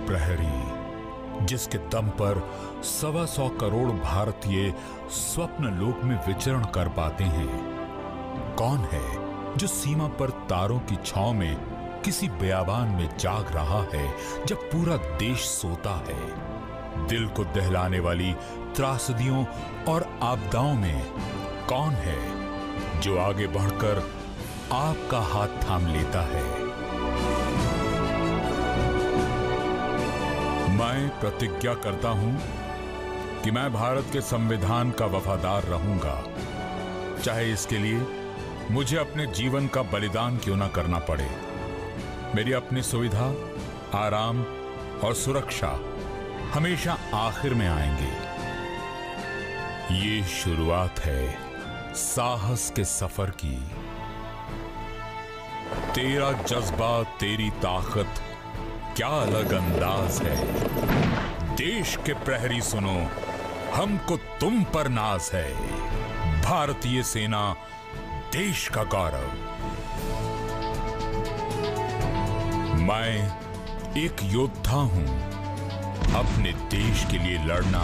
प्रहरी, जिसके दम पर 125 करोड़ भारतीय स्वप्न लोक में विचरण कर पाते हैं। कौन है जो सीमा पर तारों की छांव में किसी बेयाबान में जाग रहा है जब पूरा देश सोता है? दिल को दहलाने वाली त्रासदियों और आपदाओं में कौन है जो आगे बढ़कर आपका हाथ थाम लेता है? मैं प्रतिज्ञा करता हूं कि मैं भारत के संविधान का वफादार रहूंगा, चाहे इसके लिए मुझे अपने जीवन का बलिदान क्यों ना करना पड़े। मेरी अपनी सुविधा, आराम और सुरक्षा हमेशा आखिर में आएंगे। ये शुरुआत है साहस के सफर की। तेरा जज्बा, तेरी ताकत, क्या अलग अंदाज है। देश के प्रहरी सुनो, हमको तुम पर नाज है। भारतीय सेना, देश का गौरव। मैं एक योद्धा हूं। अपने देश के लिए लड़ना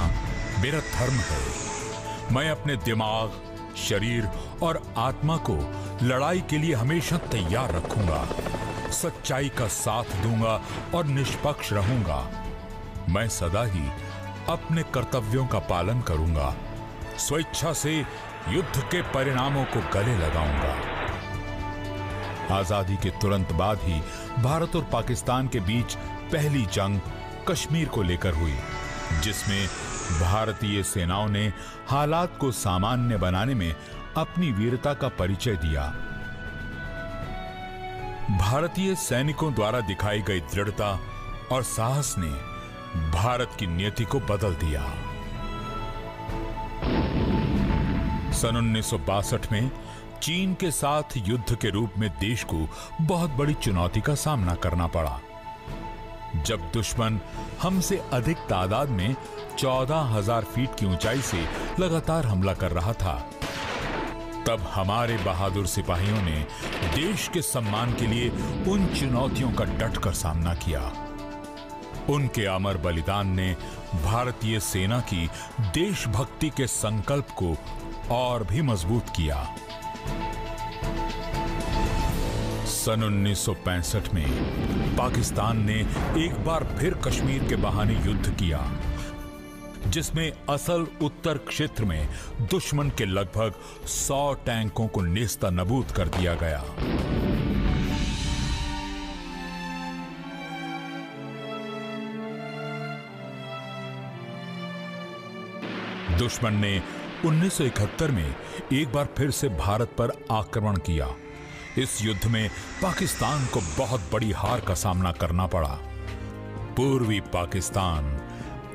मेरा धर्म है। मैं अपने दिमाग, शरीर और आत्मा को लड़ाई के लिए हमेशा तैयार रखूंगा। सच्चाई का साथ दूंगा और निष्पक्ष रहूंगा। मैं सदा ही अपने कर्तव्यों का पालन करूंगा। स्वेच्छा से युद्ध के परिणामों को गले लगाऊंगा। आजादी के तुरंत बाद ही भारत और पाकिस्तान के बीच पहली जंग कश्मीर को लेकर हुई, जिसमें भारतीय सेनाओं ने हालात को सामान्य बनाने में अपनी वीरता का परिचय दिया। भारतीय सैनिकों द्वारा दिखाई गई दृढ़ता और साहस ने भारत की नीति को बदल दिया। सन 1962 में चीन के साथ युद्ध के रूप में देश को बहुत बड़ी चुनौती का सामना करना पड़ा। जब दुश्मन हमसे अधिक तादाद में 14,000 फीट की ऊंचाई से लगातार हमला कर रहा था, तब हमारे बहादुर सिपाहियों ने देश के सम्मान के लिए उन चुनौतियों का डटकर सामना किया। उनके अमर बलिदान ने भारतीय सेना की देशभक्ति के संकल्प को और भी मजबूत किया। सन 1965 में पाकिस्तान ने एक बार फिर कश्मीर के बहाने युद्ध किया, जिसमें असल उत्तर क्षेत्र में दुश्मन के लगभग 100 टैंकों को नेस्तनाबूद कर दिया गया। दुश्मन ने 1971 में एक बार फिर से भारत पर आक्रमण किया। इस युद्ध में पाकिस्तान को बहुत बड़ी हार का सामना करना पड़ा। पूर्वी पाकिस्तान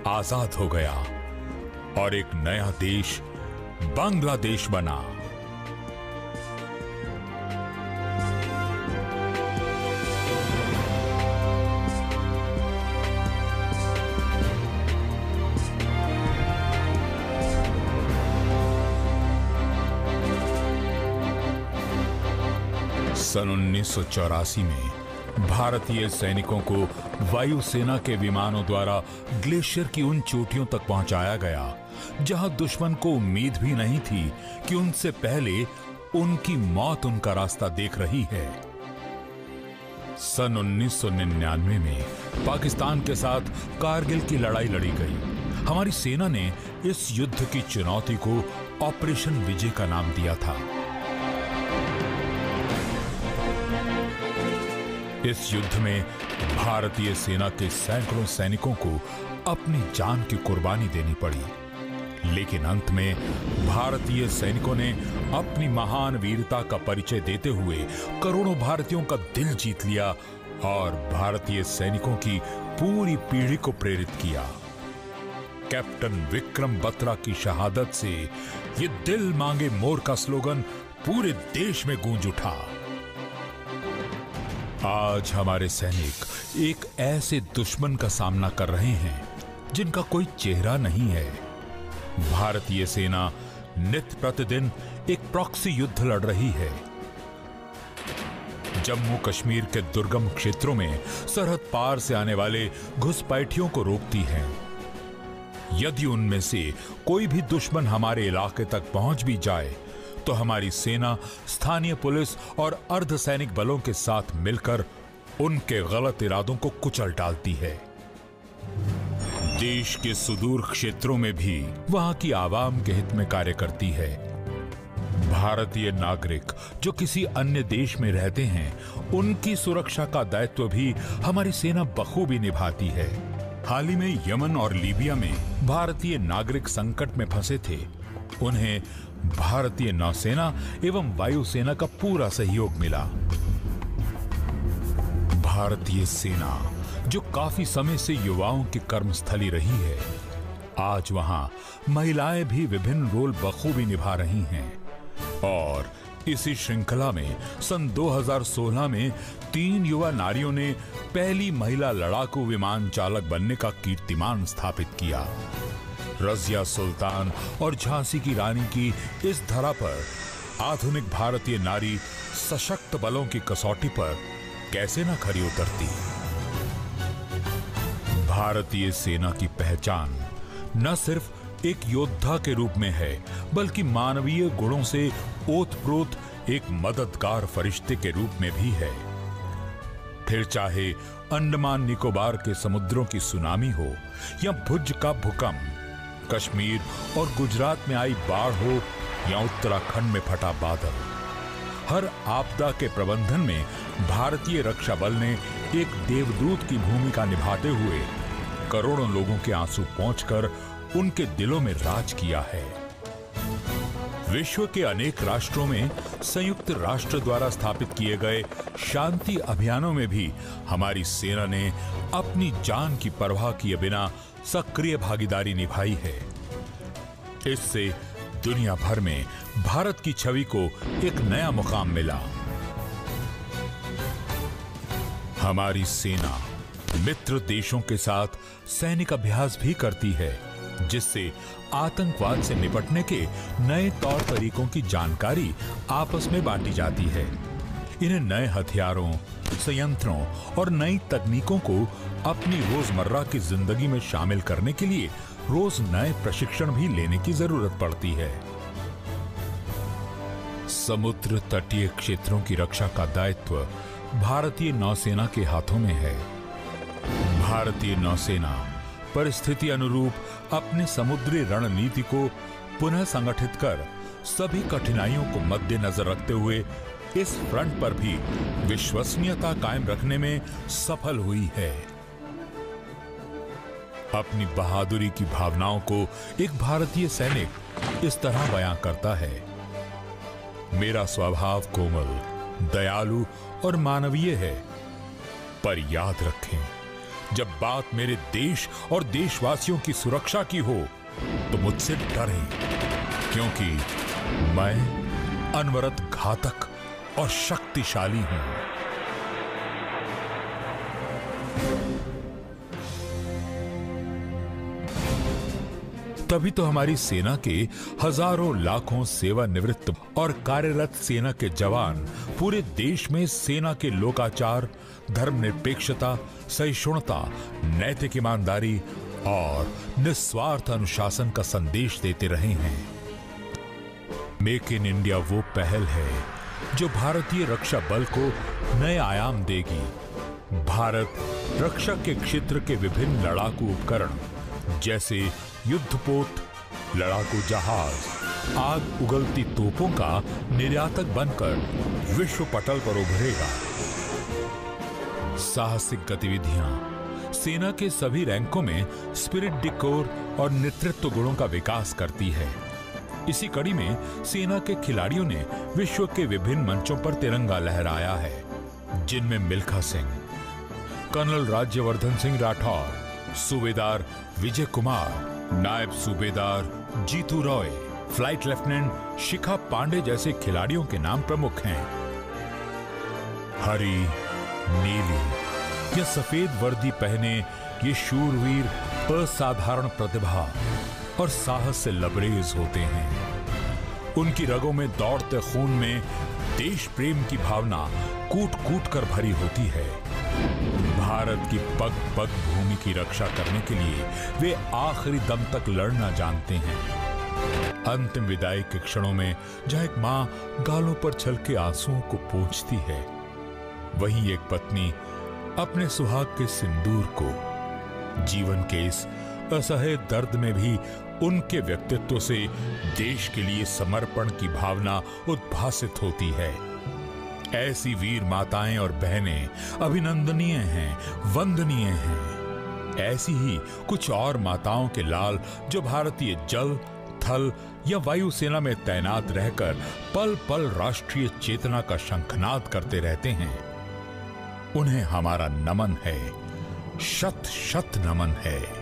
आजाद हो गया और एक नया देश बांग्लादेश बना। सन 1984 में भारतीय सैनिकों को वायुसेना के विमानों द्वारा ग्लेशियर की उन चोटियों तक पहुंचाया गया जहां दुश्मन को उम्मीद भी नहीं थी कि उनसे पहले उनकी मौत उनका रास्ता देख रही है। सन 1999 में पाकिस्तान के साथ कारगिल की लड़ाई लड़ी गई। हमारी सेना ने इस युद्ध की चुनौती को ऑपरेशन विजय का नाम दिया था। इस युद्ध में भारतीय सेना के सैकड़ों सैनिकों को अपनी जान की कुर्बानी देनी पड़ी, लेकिन अंत में भारतीय सैनिकों ने अपनी महान वीरता का परिचय देते हुए करोड़ों भारतीयों का दिल जीत लिया और भारतीय सैनिकों की पूरी पीढ़ी को प्रेरित किया। कैप्टन विक्रम बत्रा की शहादत से ये दिल मांगे मोर का स्लोगन पूरे देश में गूंज उठा। आज हमारे सैनिक एक ऐसे दुश्मन का सामना कर रहे हैं जिनका कोई चेहरा नहीं है। भारतीय सेना नित्य प्रतिदिन एक प्रॉक्सी युद्ध लड़ रही है, जम्मू कश्मीर के दुर्गम क्षेत्रों में सरहद पार से आने वाले घुसपैठियों को रोकती है। यदि उनमें से कोई भी दुश्मन हमारे इलाके तक पहुंच भी जाए तो हमारी सेना स्थानीय पुलिस और अर्धसैनिक बलों के साथ मिलकर उनके गलत इरादों को कुचल डालती है। देश के सुदूर क्षेत्रों में भी वहां की आवाम के हित में कार्य करती है। भारतीय नागरिक जो किसी अन्य देश में रहते हैं, उनकी सुरक्षा का दायित्व भी हमारी सेना बखूबी निभाती है। हाल ही में यमन और लीबिया में भारतीय नागरिक संकट में फंसे थे। उन्हें भारतीय नौसेना एवं वायुसेना का पूरा सहयोग मिला। भारतीय सेना जो काफी समय से युवाओं की कर्मस्थली रही है, आज वहां महिलाएं भी विभिन्न रोल बखूबी निभा रही हैं। और इसी श्रृंखला में सन 2016 में 3 युवा नारियों ने पहली महिला लड़ाकू विमान चालक बनने का कीर्तिमान स्थापित किया। रजिया सुल्तान और झांसी की रानी की इस धरा पर आधुनिक भारतीय नारी सशक्त बलों की कसौटी पर कैसे न खरी उतरती। भारतीय सेना की पहचान न सिर्फ एक योद्धा के रूप में है, बल्कि मानवीय गुणों से ओतप्रोत एक मददगार फरिश्ते के रूप में भी है। फिर चाहे अंडमान निकोबार के समुद्रों की सुनामी हो या भुज का भूकंप, कश्मीर और गुजरात में आई बाढ़ हो या उत्तराखंड में फटा बादल, हर आपदा के प्रबंधन में भारतीय रक्षा बल ने एक देवदूत की भूमिका निभाते हुए करोड़ों लोगों के आंसू पोंछकर उनके दिलों में राज किया है। विश्व के अनेक राष्ट्रों में संयुक्त राष्ट्र द्वारा स्थापित किए गए शांति अभियानों में भी हमारी सेना ने अपनी जान की परवाह किए बिना सक्रिय भागीदारी निभाई है। इससे दुनिया भर में भारत की छवि को एक नया मुकाम मिला। हमारी सेना मित्र देशों के साथ सैनिक अभ्यास भी करती है, जिससे आतंकवाद से निपटने के नए तौर तरीकों की जानकारी आपस में बांटी जाती है। इन्हें नए हथियारों, संयंत्रों और नई तकनीकों को अपनी रोजमर्रा की जिंदगी में शामिल करने के लिए रोज नए प्रशिक्षण भी लेने की जरूरत पड़ती है। समुद्र तटीय क्षेत्रों की रक्षा का दायित्व भारतीय नौसेना के हाथों में है। भारतीय नौसेना परिस्थिति अनुरूप अपने समुद्री रणनीति को पुनः संगठित कर सभी कठिनाइयों को मद्देनजर रखते हुए इस फ्रंट पर भी विश्वसनीयता कायम रखने में सफल हुई है। अपनी बहादुरी की भावनाओं को एक भारतीय सैनिक इस तरह बयां करता है: मेरा स्वभाव कोमल, दयालु और मानवीय है, पर याद रखें, जब बात मेरे देश और देशवासियों की सुरक्षा की हो तो मुझसे डरें, क्योंकि मैं अनवरत घातक और शक्तिशाली हूं। तभी तो हमारी सेना के हजारों लाखों सेवानिवृत्त और कार्यरत सेना के जवान पूरे देश में सेना के लोकाचार, धर्मनिरपेक्षता, सहिष्णुता, नैतिक ईमानदारी और निस्वार्थ अनुशासन का संदेश देते रहे हैं। मेक इन इंडिया वो पहल है जो भारतीय रक्षा बल को नए आयाम देगी। भारत रक्षा के क्षेत्र के विभिन्न लड़ाकू उपकरण जैसे युद्धपोत, लड़ाकू जहाज, आग उगलती तोपों का निर्यातक बनकर विश्व पटल पर उभरेगा। साहसिक गतिविधियां सेना के सभी रैंकों में स्पिरिट डिकोर और नेतृत्व गुणों का विकास करती है। इसी कड़ी में सेना के खिलाड़ियों ने विश्व के विभिन्न मंचों पर तिरंगा लहराया है, जिनमें मिल्खा सिंह, कर्नल राज्यवर्धन सिंह राठौर, सूबेदार विजय कुमार, नायब सूबेदार जीतू रॉय, फ्लाइट लेफ्टिनेंट शिखा पांडे जैसे खिलाड़ियों के नाम प्रमुख हैं। हरी, नीली या सफेद वर्दी पहने ये शूरवीर असाधारण प्रतिभा और साहस से लबरेज होते हैं। उनकी रगों में दौड़ते खून में देश प्रेम की भावना कूट कूट कर भरी होती है। भारत की पग पग भूमि की रक्षा करने के लिए वे आखिरी दम तक लड़ना जानते हैं। अंतिम विदाई के क्षणों में जहां एक मां गालों पर छलके आंसुओं को पोंछती है, वहीं एक पत्नी अपने सुहाग के सिंदूर को जीवन के इस असह्य दर्द में भी उनके व्यक्तित्व से देश के लिए समर्पण की भावना उद्भासित होती है। ऐसी वीर माताएं और बहनें अभिनंदनीय हैं, वंदनीय हैं। ऐसी ही कुछ और माताओं के लाल जो भारतीय जल, थल या वायुसेना में तैनात रहकर पल पल राष्ट्रीय चेतना का शंखनाद करते रहते हैं, उन्हें हमारा नमन है, शत शत नमन है।